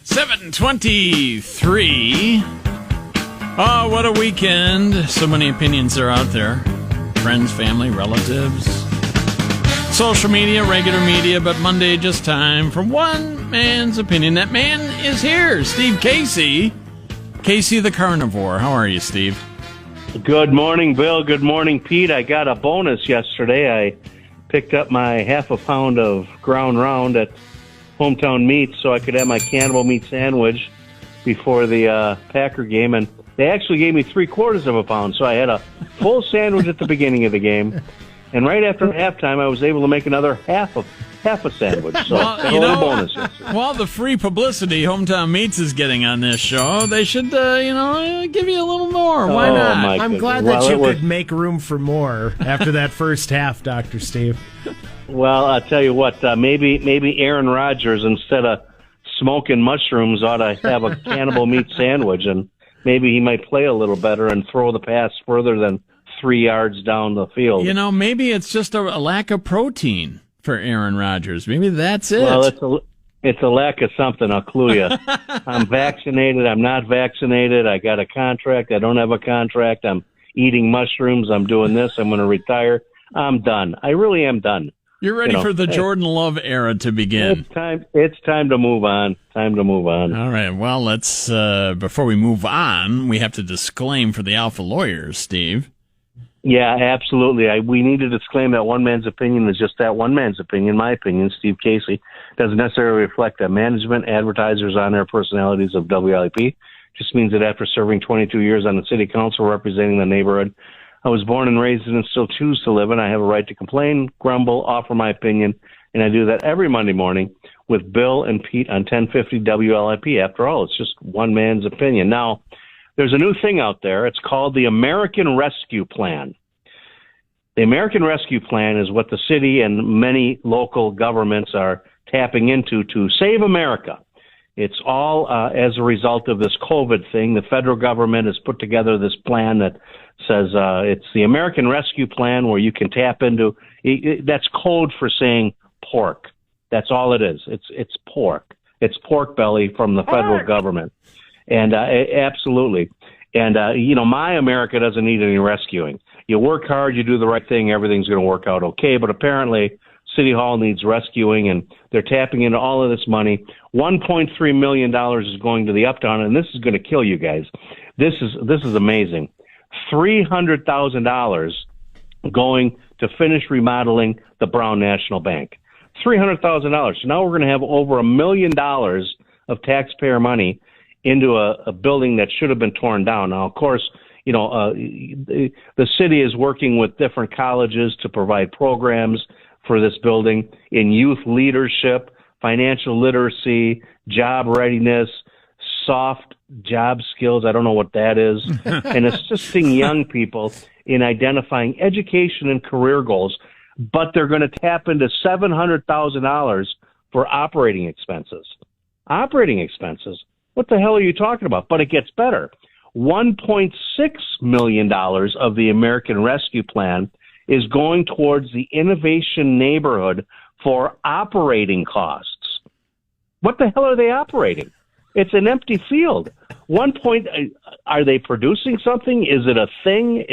7:23. Oh, what a weekend. So many opinions are out there. Friends, family, relatives, social media, regular media, but Monday just time for one man's opinion. That man is here, Steve Casey. Casey the Carnivore. How are you, Steve? Good morning, Bill. Good morning, Pete. I got a bonus yesterday. I picked up my half a pound of ground round at Hometown Meats so I could have my cannibal meat sandwich before the Packer game, and they actually gave me 3/4 of a pound, so I had a full sandwich at the beginning of the game, and right after halftime I was able to make another half a sandwich. So bonus. Well, the free publicity Hometown Meats is getting on this show, they should give you a little more. Why not? I'm glad that you could make room for more after that first half, Dr. Steve. Well, I'll tell you what, maybe Aaron Rodgers, instead of smoking mushrooms, ought to have a cannibal meat sandwich, and maybe he might play a little better and throw the pass further than 3 yards down the field. Maybe it's just a lack of protein for Aaron Rodgers. Maybe that's it. Well, it's a lack of something, I'll clue you. I'm vaccinated, I'm not vaccinated, I got a contract, I don't have a contract, I'm eating mushrooms, I'm doing this, I'm going to retire. I'm done. I really am done. You're ready for the Jordan Love era to begin. It's time to move on. All right. Well, let's, before we move on, we have to disclaim for the Alpha Lawyers, Steve. Yeah, absolutely. We need to disclaim that one man's opinion is just that one man's opinion. My opinion, Steve Casey, doesn't necessarily reflect the management, advertisers, on-air personalities of WLAP. Just means that after serving 22 years on the city council representing the neighborhood I was born and raised in and still choose to live in, I have a right to complain, grumble, offer my opinion, and I do that every Monday morning with Bill and Pete on 1050 WLIP. After all, it's just one man's opinion. Now, there's a new thing out there. It's called the American Rescue Plan. The American Rescue Plan is what the city and many local governments are tapping into to save America. It's all as a result of this COVID thing. The federal government has put together this plan that says it's the American Rescue Plan, where you can tap into that's code for saying pork. That's all it is. It's pork. It's pork belly from the federal government. And absolutely. And, my America doesn't need any rescuing. You work hard, you do the right thing, everything's going to work out okay. But apparently City Hall needs rescuing, and they're tapping into all of this money. $1.3 million is going to the Uptown, and this is going to kill you guys. This is amazing. $300,000 going to finish remodeling the Brown National Bank. $300,000. So now we're going to have over $1 million of taxpayer money into a building that should have been torn down. Now, of course, the city is working with different colleges to provide programs for this building in youth leadership, financial literacy, job readiness, soft job skills. I don't know what that is. And assisting young people in identifying education and career goals. But they're going to tap into $700,000 for operating expenses. Operating expenses? What the hell are you talking about? But it gets better. $1.6 million of the American Rescue Plan is going towards the innovation neighborhood for operating costs. What the hell are they operating? It's an empty field. Are they producing something? Is it a thing?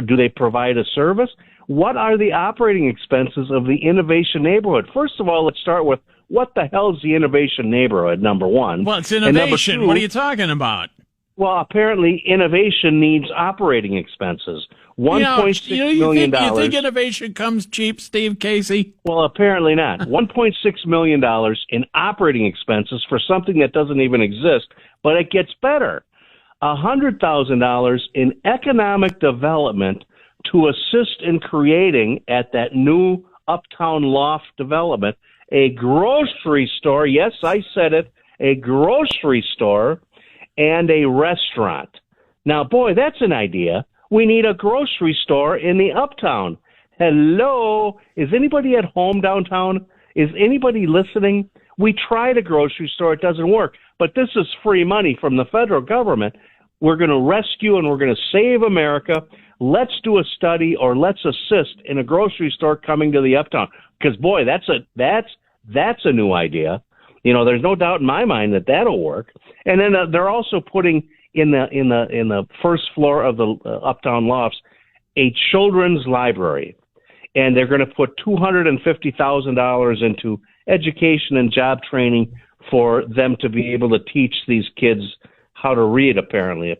Do they provide a service? What are the operating expenses of the innovation neighborhood? First of all, let's start with what the hell is the innovation neighborhood, number one. Well, it's innovation. What are you talking about? Well, apparently innovation needs operating expenses. $1.6 million. You think innovation comes cheap, Steve Casey? Well, apparently not. $1.6 million in operating expenses for something that doesn't even exist, but it gets better. $100,000 in economic development to assist in creating, at that new Uptown Loft development, a grocery store. Yes, I said it. A grocery store and a restaurant. Now, boy, that's an idea. We need a grocery store in the Uptown. Hello? Is anybody at home downtown? Is anybody listening? We tried a grocery store. It doesn't work. But this is free money from the federal government. We're going to rescue and we're going to save America. Let's do a study, or let's assist in a grocery store coming to the Uptown. Because, boy, that's a new idea. There's no doubt in my mind that that'll work. And then they're also putting in the first floor of the Uptown Lofts a children's library, and they're going to put $250,000 into education and job training for them to be able to teach these kids how to read. Apparently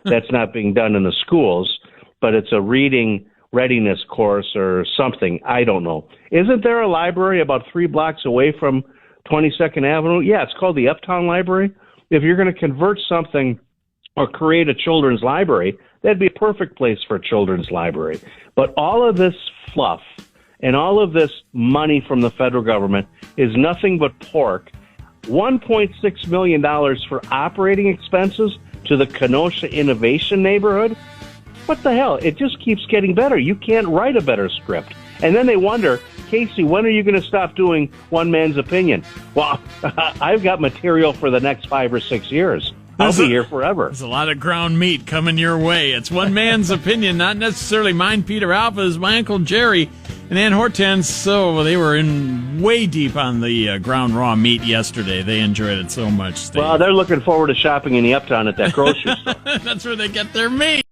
that's not being done in the schools, but it's a reading readiness course or something. I don't know. Isn't there a library about 3 blocks away from 22nd Avenue? Yeah, it's called the Uptown Library. If you're going to convert something or create a children's library, that'd be a perfect place for a children's library. But all of this fluff and all of this money from the federal government is nothing but pork. $1.6 million for operating expenses to the Kenosha Innovation Neighborhood? What the hell? It just keeps getting better. You can't write a better script. And then they wonder, Casey, when are you going to stop doing one man's opinion? Well, I've got material for the next 5 or 6 years. I'll be here forever. There's a lot of ground meat coming your way. It's one man's opinion, not necessarily mine. Peter Alpha's, my Uncle Jerry, and Ann Hortense. So they were in way deep on the ground raw meat yesterday. They enjoyed it so much. Steve. Well, they're looking forward to shopping in the Uptown at that grocery store. That's where they get their meat.